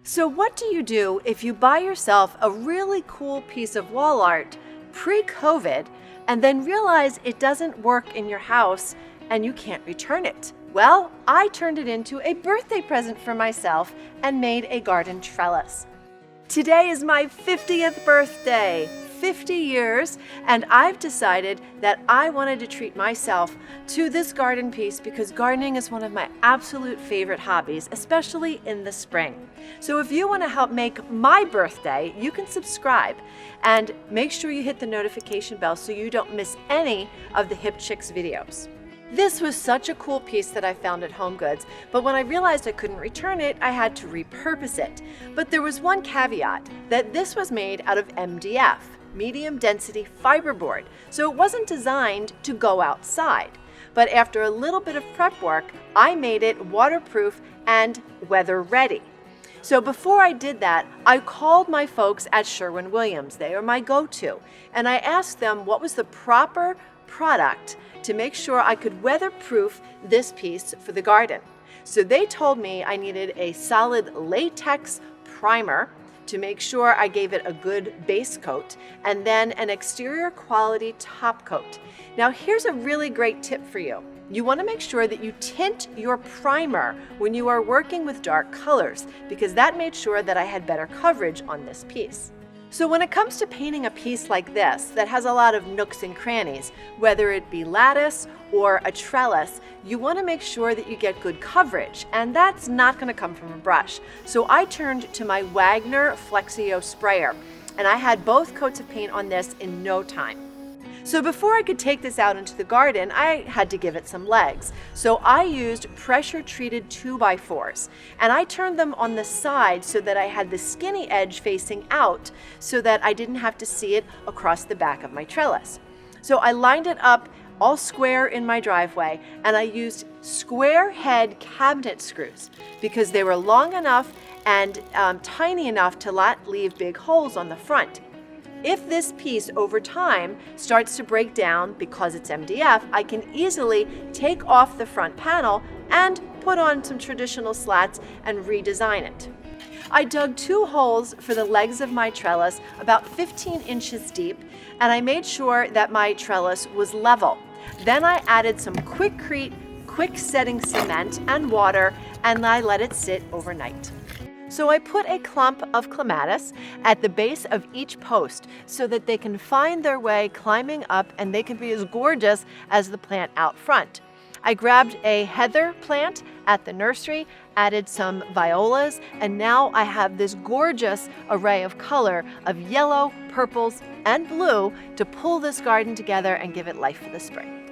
So what do you do if you buy yourself a really cool piece of wall art pre-COVID and then realize it doesn't work in your house and you can't return it? Well, I turned it into a birthday present for myself and made a garden trellis. Today is my 50th birthday, 50 years, and I've decided that I wanted to treat myself to this garden piece because gardening is one of my absolute favorite hobbies, especially in the spring. So if you want to help make my birthday, you can subscribe and make sure you hit the notification bell so you don't miss any of the Hip Chicks videos. This was such a cool piece that I found at HomeGoods, but when I realized I couldn't return it, I had to repurpose it. But there was one caveat, that this was made out of MDF, medium density fiberboard, so it wasn't designed to go outside. But after a little bit of prep work, I made it waterproof and weather ready. So before I did that, I called my folks at Sherwin-Williams, they are my go-to, and I asked them what was the proper product to make sure I could weatherproof this piece for the garden. So they told me I needed a solid latex primer to make sure I gave it a good base coat, and then an exterior quality top coat. Now here's a really great tip for you. You want to make sure that you tint your primer when you are working with dark colors, because that made sure that I had better coverage on this piece. So when it comes to painting a piece like this that has a lot of nooks and crannies, whether it be lattice or a trellis, you want to make sure that you get good coverage, and that's not going to come from a brush. So I turned to my Wagner Flexio sprayer, and I had both coats of paint on this in no time. So before I could take this out into the garden, I had to give it some legs. So I used pressure-treated 2x4s, and I turned them on the side so that I had the skinny edge facing out so that I didn't have to see it across the back of my trellis. So I lined it up all square in my driveway, and I used square head cabinet screws because they were long enough and tiny enough to not leave big holes on the front. If this piece over time starts to break down because it's MDF, I can easily take off the front panel and put on some traditional slats and redesign it. I dug 2 holes for the legs of my trellis about 15 inches deep, and I made sure that my trellis was level. Then I added some Quikrete quick setting cement and water, and I let it sit overnight. So I put a clump of clematis at the base of each post so that they can find their way climbing up and they can be as gorgeous as the plant out front. I grabbed a heather plant at the nursery, added some violas, and now I have this gorgeous array of color of yellow, purples, and blue to pull this garden together and give it life for the spring.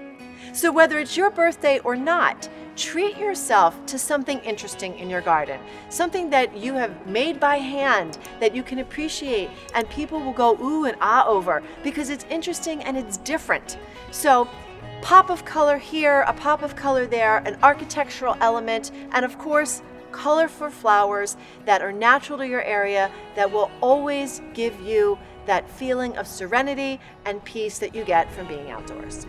So whether it's your birthday or not, treat yourself to something interesting in your garden, something that you have made by hand that you can appreciate and people will go ooh and ah over because it's interesting and it's different. So pop of color here, a pop of color there, an architectural element, and of course, colorful flowers that are natural to your area that will always give you that feeling of serenity and peace that you get from being outdoors.